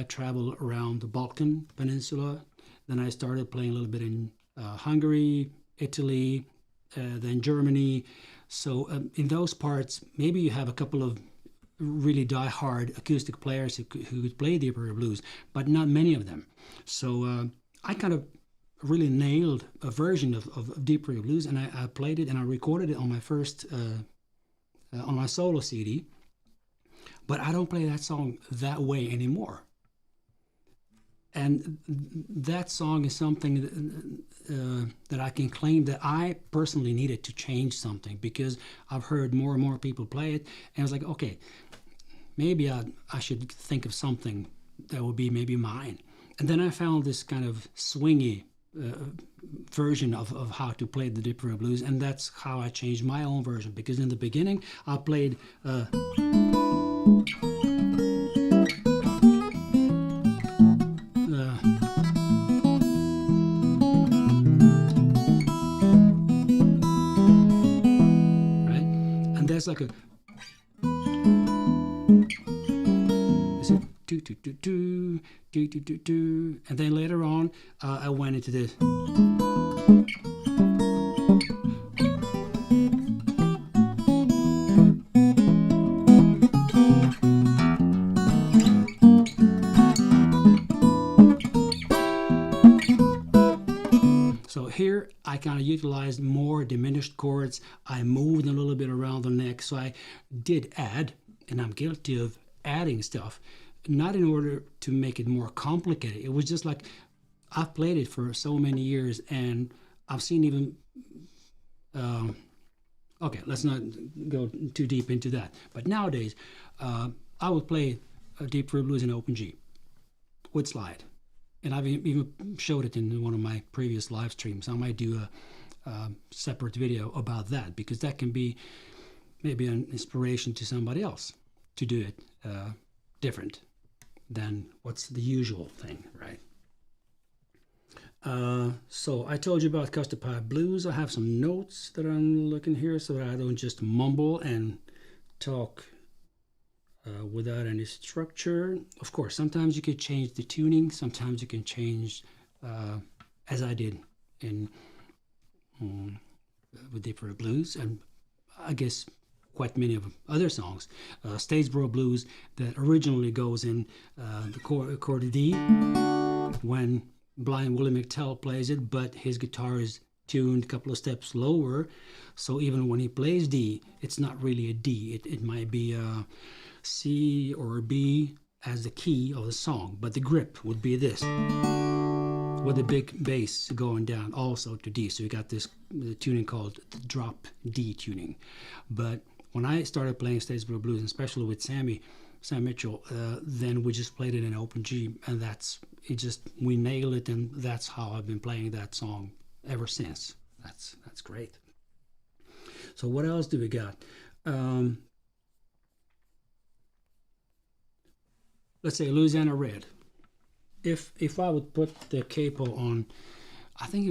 around the Balkan Peninsula. Then I started playing a little bit in Hungary, Italy, then Germany. So in those parts, maybe you have a couple of really die-hard acoustic players who could play the Deep River Blues, but not many of them. So I kind of really nailed a version of Deep River Blues, and I played it and I recorded it on my first, on my solo CD. But I don't play that song that way anymore. And that song is something that I can claim that I personally needed to change something because I've heard more and more people play it. And I was like, okay, maybe I should think of something that would be maybe mine. And then I found this kind of swingy version of how to play the Deep River Blues. And that's how I changed my own version. Because in the beginning, I played... It's like a do do do do do do do do, and then later on I went into this. So here I kind of utilized more diminished chords. I moved a little bit around the neck. So I did add, and I'm guilty of adding stuff, not in order to make it more complicated. It was just like I've played it for so many years and I've seen even, okay, let's not go too deep into that. But nowadays, I would play a Deep River Blues in open G. with slide. And I've even showed it in one of my previous live streams. I might do a separate video about that, because that can be maybe an inspiration to somebody else to do it different than what's the usual thing, right? So I told you about custard pie blues. I have some notes that I'm looking here so that I don't just mumble and talk without any structure. Of course, sometimes you can change the tuning. Sometimes you can change, as I did in with different blues, and I guess quite many of other songs. Statesboro Blues that originally goes in the chord D when Blind Willie McTell plays it, but his guitar is tuned a couple of steps lower, so even when he plays D, it's not really a D. It might be a C or a B as the key of the song, but the grip would be this, with the big bass going down also to D. So you got this tuning called the drop D tuning. But when I started playing Statesboro Blues, and especially with Sam Mitchell, then we just played it in open G, and we nailed it, and that's how I've been playing that song ever since. That's great. So what else do we got? Let's say Louisiana Red. If I would put the capo on, I think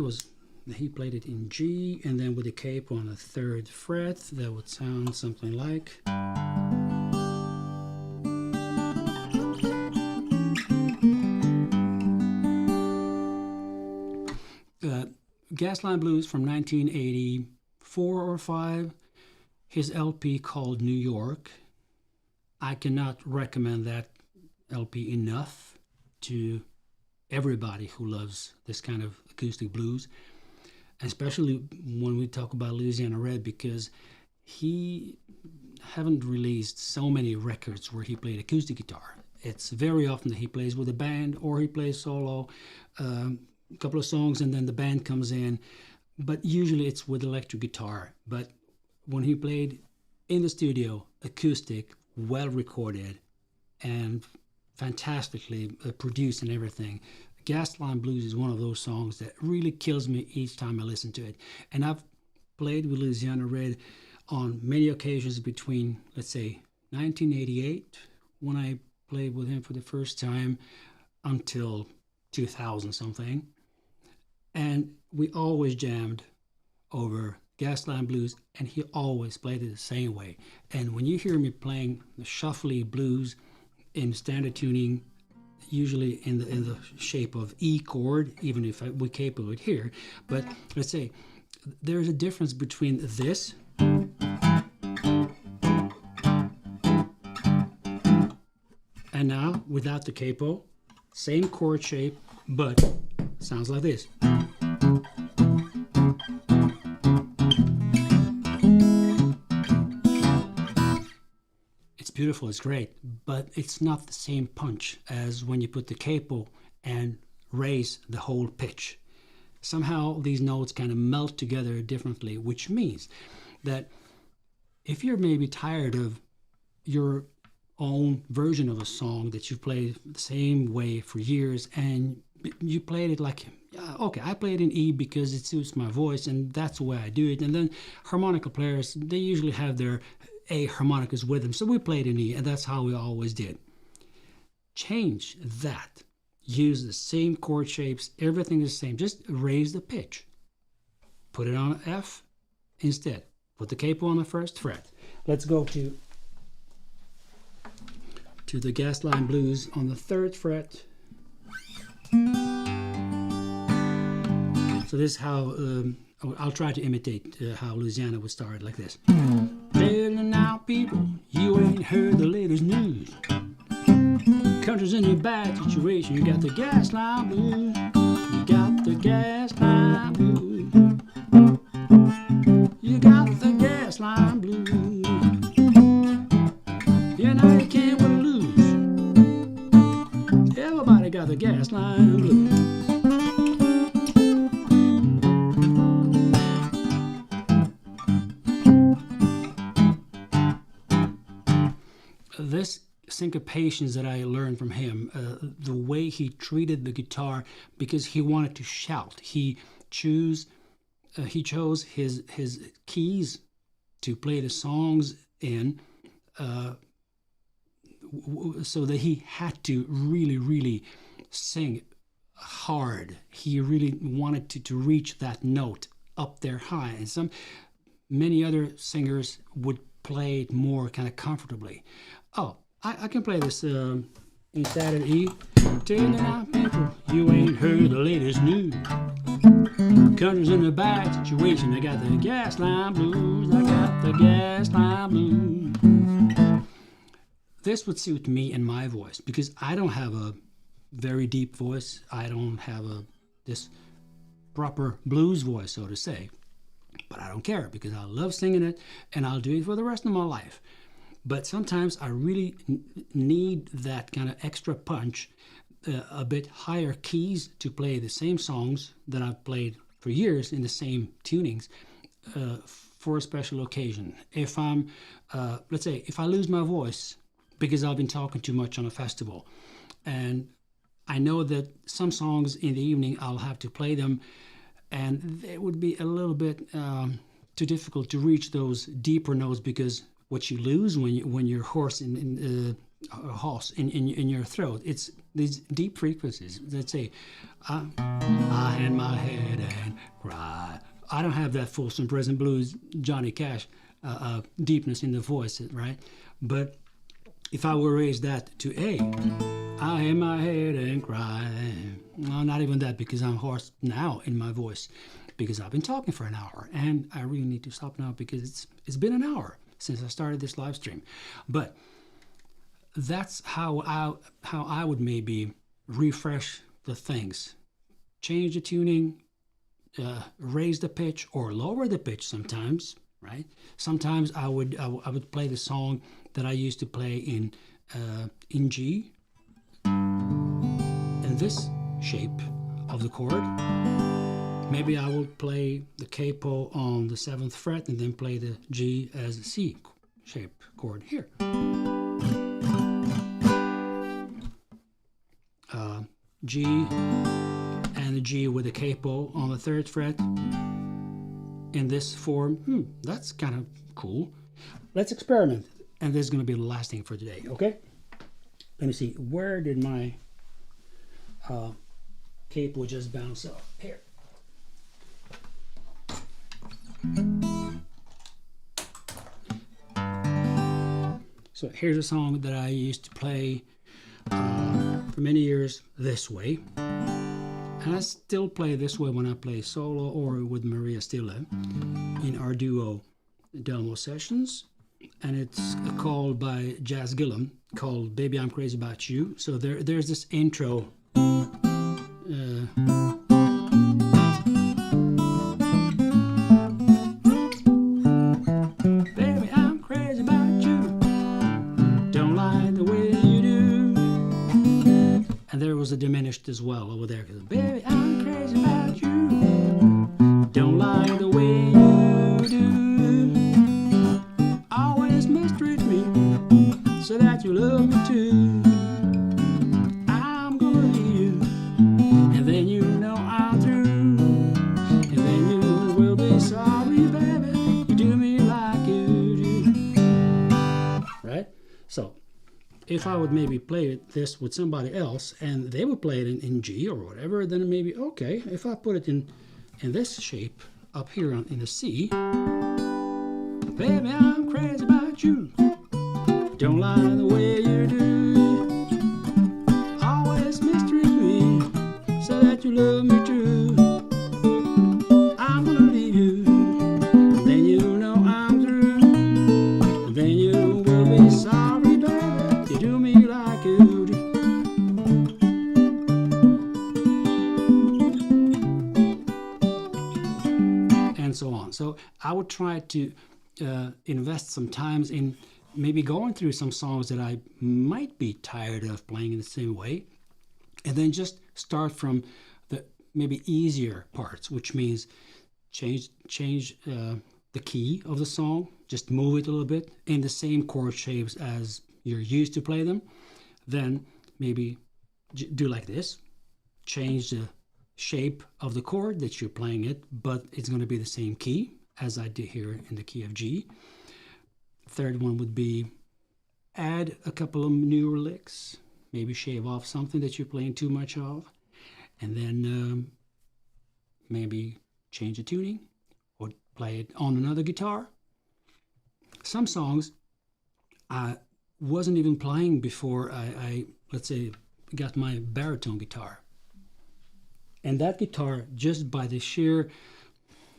he played it in G, and then with the capo on the 3rd fret, that would sound something like. Gasline Blues from 1984 or 5, his LP called New York. I cannot recommend that LP enough to everybody who loves this kind of acoustic blues, especially when we talk about Louisiana Red, because he haven't released so many records where he played acoustic guitar. It's very often that he plays with a band or he plays solo, a couple of songs, and then the band comes in, but usually it's with electric guitar. But when he played in the studio, acoustic, well recorded, and fantastically produced and everything, Gasline Blues is one of those songs that really kills me each time I listen to it. And I've played with Louisiana Red on many occasions between, let's say, 1988, when I played with him for the first time, until 2000 something. And we always jammed over Gasline Blues, and he always played it the same way. And when you hear me playing the shuffly blues in standard tuning, usually in the shape of E chord, even if we capo it here, but let's say there's a difference between this and now without the capo, same chord shape, but sounds like this. It's beautiful, it's great, but it's not the same punch as when you put the capo and raise the whole pitch. Somehow these notes kind of melt together differently, which means that if you're maybe tired of your own version of a song that you've played the same way for years, and you played it like, okay, I play it in E because it suits my voice and that's the way I do it, and then harmonica players, they usually have their A harmonicas with them, so we played in E, and that's how we always did. Change that. Use the same chord shapes, everything is the same, just raise the pitch. Put it on F instead. Put the capo on the 1st fret. Let's go to the Gasline Blues on the 3rd fret. So this is how, I'll try to imitate how Louisiana would start like this. Telling now people, you ain't heard the latest news. Country's in a bad situation, you got the Gasline Blues. You got the Gasline Blues. You got the Gasline Blues. You know you can't win or lose. Everybody got the Gasline Blues. This syncopations that I learned from him, the way he treated the guitar, because he wanted to shout. He chose his keys to play the songs in, so that he had to really sing hard. He really wanted to reach that note up there high, and many other singers would play it more kind of comfortably. Oh, I can play this in Saturday E. Turn it out, people, you ain't heard the latest news. Country's in a bad situation. I got the gas line blues. I got the gas line blues. This would suit me and my voice, because I don't have a very deep voice. I don't have this proper blues voice, so to say. But I don't care, because I love singing it, and I'll do it for the rest of my life. But sometimes I really need that kind of extra punch, a bit higher keys to play the same songs that I've played for years in the same tunings, for a special occasion. If I'm, let's say, if I lose my voice because I've been talking too much on a festival, and I know that some songs in the evening I'll have to play them, and it would be a little bit too difficult to reach those deeper notes, because what you lose when you're hoarse in your throat, it's these deep frequencies. Let's say, I hang my head and cry. I don't have that Folsom Prison Blues Johnny Cash deepness in the voice, right? But if I were raised that to A, I hang my head and cry. Well, not even that, because I'm hoarse now in my voice, because I've been talking for an hour, and I really need to stop now, because it's been an hour since I started this live stream. But that's how I would maybe refresh the things. Change the tuning, raise the pitch or lower the pitch sometimes, right? Sometimes I would play the song that I used to play in G, in this shape of the chord. Maybe I will play the capo on the 7th fret and then play the G as a C shape chord here. G and the G with the capo on the 3rd fret in this form. That's kind of cool. Let's experiment, and this is going to be the last thing for today, okay? Let me see, where did my capo just bounce off? Here. So here's a song that I used to play for many years this way, and I still play this way when I play solo or with Maria Stille in our duo Delmo sessions, and it's called by Jazz Gillum, called Baby I'm Crazy About You. So there's this intro. Baby, I'm crazy about you. Don't like the way you do. And there was a diminished as well over there. Baby, I'm crazy about you. Don't like the way you do. Always mistreat me so that you love me too. I'm gonna leave you, and then you know I'm through. And then you will be sorry, baby. You do me like you do. Right? So if I would maybe play this with somebody else and they would play it in G or whatever, then maybe, okay, if I put it in this shape up here in the C, baby, I'm crazy about you. Don't lie the way you do. Always mistreat me so that you love me true. I'm gonna leave you, then you know I'm through. And then you will be sorry, baby. You do me like you do. And so on. So I would try to invest some time in maybe going through some songs that I might be tired of playing in the same way, and then just start from the maybe easier parts, which means change the key of the song, just move it a little bit in the same chord shapes as you're used to play them, then maybe do like this. Change the shape of the chord that you're playing it, but it's going to be the same key as I did here in the key of G. Third one would be add a couple of newer licks, maybe shave off something that you're playing too much of, and then maybe change the tuning or play it on another guitar. Some songs I wasn't even playing before I let's say, got my baritone guitar. And that guitar, just by the sheer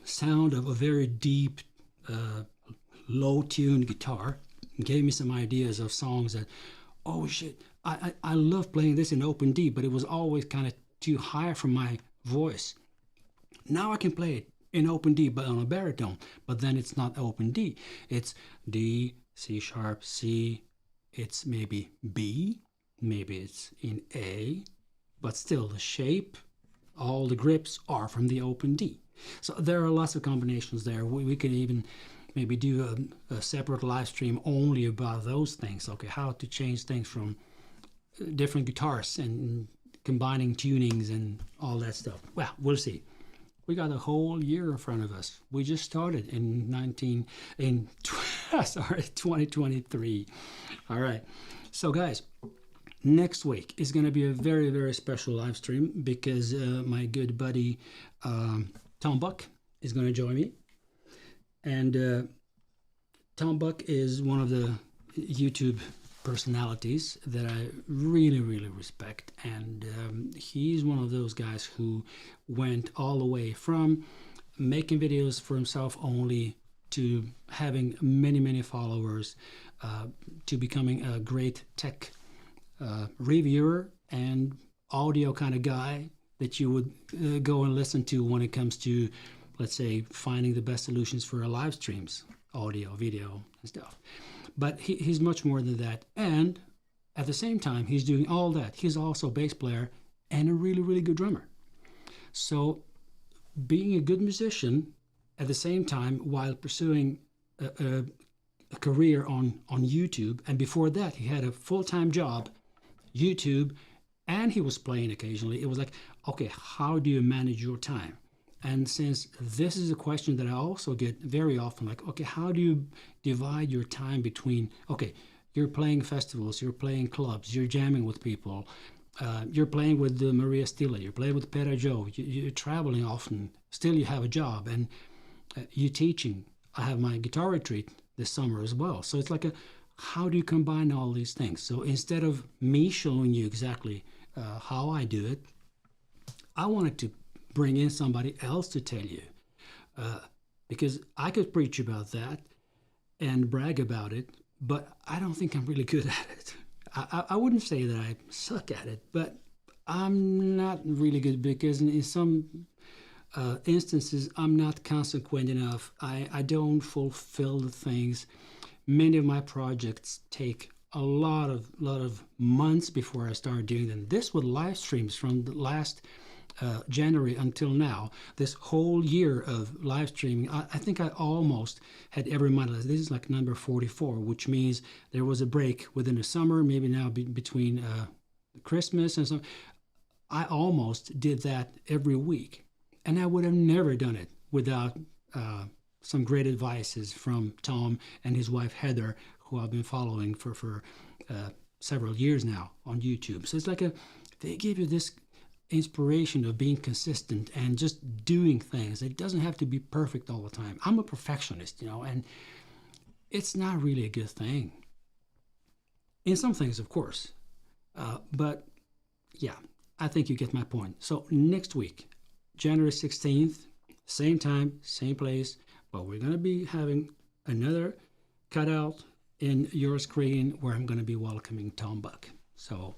sound of a very deep, low-tuned guitar, gave me some ideas of songs that, oh shit, I love playing this in open D, but it was always kind of too high for my voice. Now I can play it in open D, but on a baritone, but then it's not open D. It's D, C sharp, C, it's maybe B, maybe it's in A, but still the shape, all the grips are from the open D. So there are lots of combinations there. We can even maybe do a separate live stream only about those things. Okay, how to change things from different guitars and combining tunings and all that stuff. Well, we'll see. We got a whole year in front of us. We just started in 2023. All right. So guys, next week is going to be a very, very special live stream because my good buddy Tom Buck is going to join me. And Tom Buck is one of the YouTube personalities that I really, really respect. And he's one of those guys who went all the way from making videos for himself only to having many, many followers to becoming a great tech reviewer and audio kind of guy that you would go and listen to when it comes to, let's say, finding the best solutions for our live streams, audio, video, and stuff. But he's much more than that. And at the same time, he's doing all that. He's also a bass player and a really, really good drummer. So being a good musician at the same time while pursuing a career on YouTube, and before that, he had a full-time job, YouTube, and he was playing occasionally. It was like, okay, how do you manage your time? And since this is a question that I also get very often, like, okay, how do you divide your time between, okay, you're playing festivals, you're playing clubs, you're jamming with people, you're playing with Maria Stilla, you're playing with Pera Joe, you're traveling often, still you have a job, and you're teaching. I have my guitar retreat this summer as well. So it's like how do you combine all these things? So instead of me showing you exactly how I do it, I wanted to bring in somebody else to tell you, because I could preach about that and brag about it, but I don't think I'm really good at it. I wouldn't say that I suck at it, but I'm not really good because in some instances I'm not consequent enough. I don't fulfill the things. Many of my projects take a lot of months before I start doing them. This with live streams from the last January until now, this whole year of live streaming, I think I almost had every month. This is like number 44, which means there was a break within the summer, maybe now between Christmas and so. I almost did that every week, and I would have never done it without some great advices from Tom and his wife Heather, who I've been following for several years now on YouTube. So it's like they give you this inspiration of being consistent and just doing things. It doesn't have to be perfect all the time. I'm a perfectionist, and it's not really a good thing. In some things, of course. But yeah, I think you get my point. So next week, January 16th, same time, same place, but we're going to be having another cutout in your screen where I'm going to be welcoming Tom Buck. So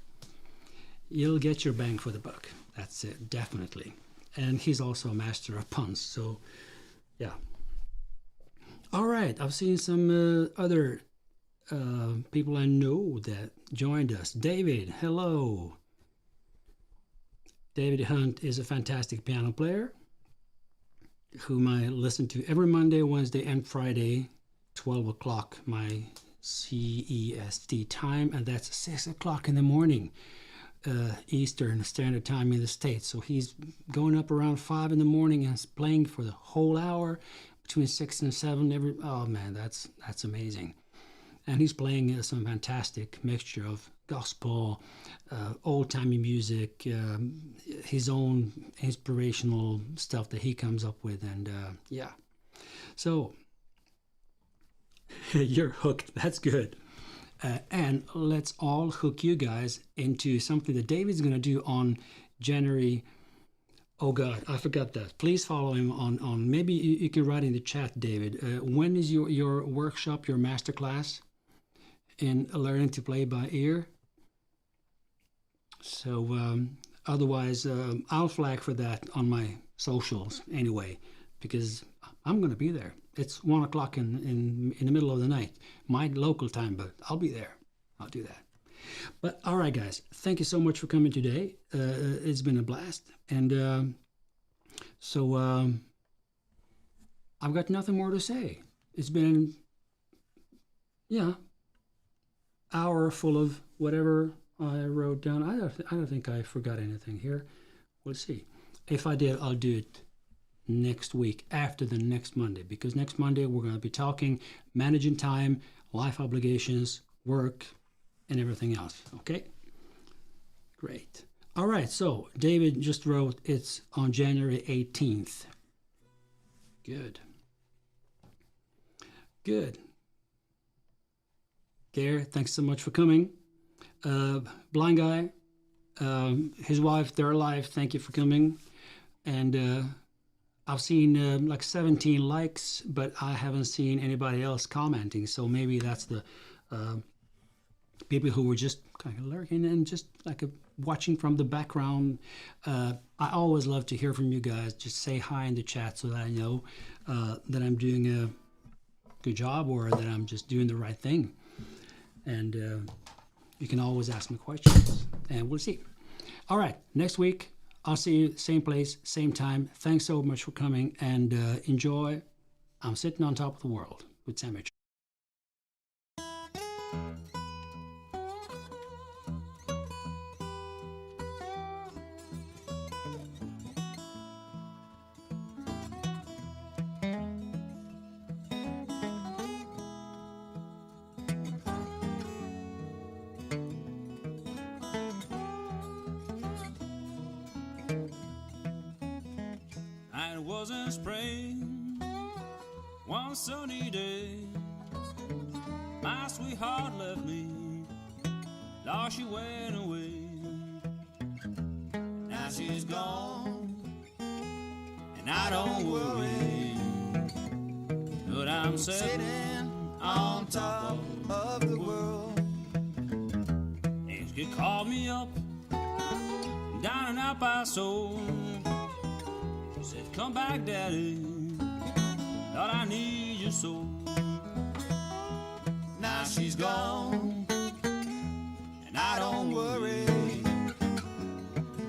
you'll get your bang for the buck. That's it, definitely. And he's also a master of puns, so yeah. All right, I've seen some other people I know that joined us. David, hello. David Hunt is a fantastic piano player whom I listen to every Monday, Wednesday, and Friday, 12 o'clock my CEST time, and that's 6 o'clock in the morning, Eastern Standard Time in the States. So he's going up around 5 in the morning and playing for the whole hour between 6 and 7. Oh man, that's amazing. And he's playing some fantastic mixture of gospel, old-timey music, his own inspirational stuff that he comes up with, and yeah. So you're hooked. That's good. And let's all hook you guys into something that David's going to do on January. Oh God, I forgot that. Please follow him on maybe you can write in the chat, David. When is your workshop, your masterclass in learning to play by ear? So otherwise, I'll flag for that on my socials anyway, because I'm going to be there. It's 1 o'clock in the middle of the night, my local time, but I'll be there. I'll do that. But all right, guys, thank you so much for coming today. It's been a blast. And so I've got nothing more to say. It's been, yeah, hour full of whatever I wrote down. I don't think I forgot anything here. We'll see. If I did, I'll do it next week after the next Monday, because next Monday we're going to be talking managing time, life obligations, work, and everything else. Okay, great. All right, so David just wrote it's on January 18th. Good. Gare, thanks so much for coming. Blind guy, his wife, they're alive. Thank you for coming. And I've seen like 17 likes, but I haven't seen anybody else commenting. So maybe that's the people who were just kind of lurking and just like watching from the background. I always love to hear from you guys. Just say hi in the chat so that I know that I'm doing a good job or that I'm just doing the right thing. And you can always ask me questions, and we'll see. All right, next week, I'll see you same place, same time. Thanks so much for coming, and enjoy I'm Sitting on Top of the World with Sandwich. It was in spring, one sunny day, my sweetheart left me, Lord, she went away. Now she's gone, and I don't worry, but I'm sitting on top of the world. She called me up, down and out by soul. Said, come back, Daddy, Lord, I need you so. Now she's gone, and I don't worry,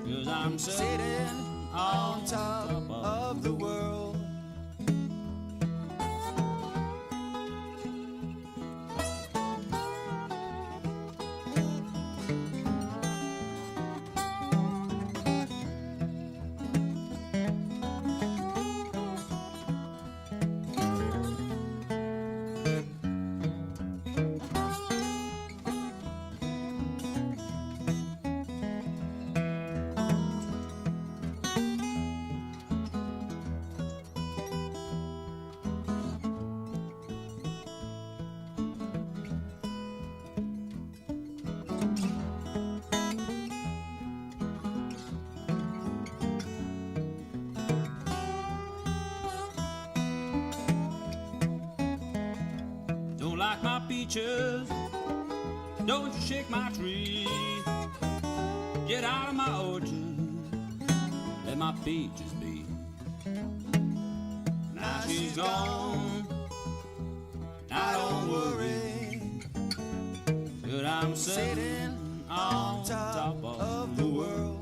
'cause I'm sitting on top of the world. Like my peaches, don't you shake my tree. Get out of my orchard, let my peaches be. Now she's gone, I don't worry, but I'm sitting on top of the world.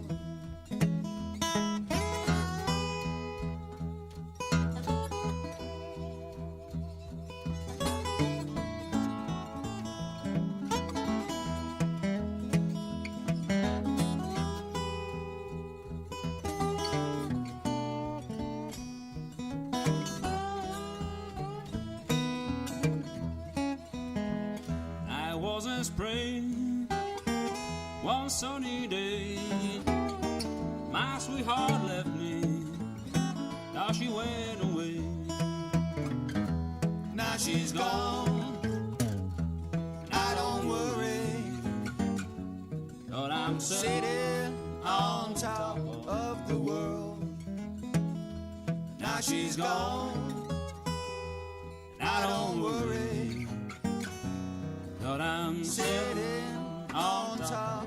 was in spring, one sunny day. My sweetheart left me, now she went away. Now she's gone, and I don't worry, but I'm sitting on top of the world. Now she's gone, and I don't worry, but I'm sitting on top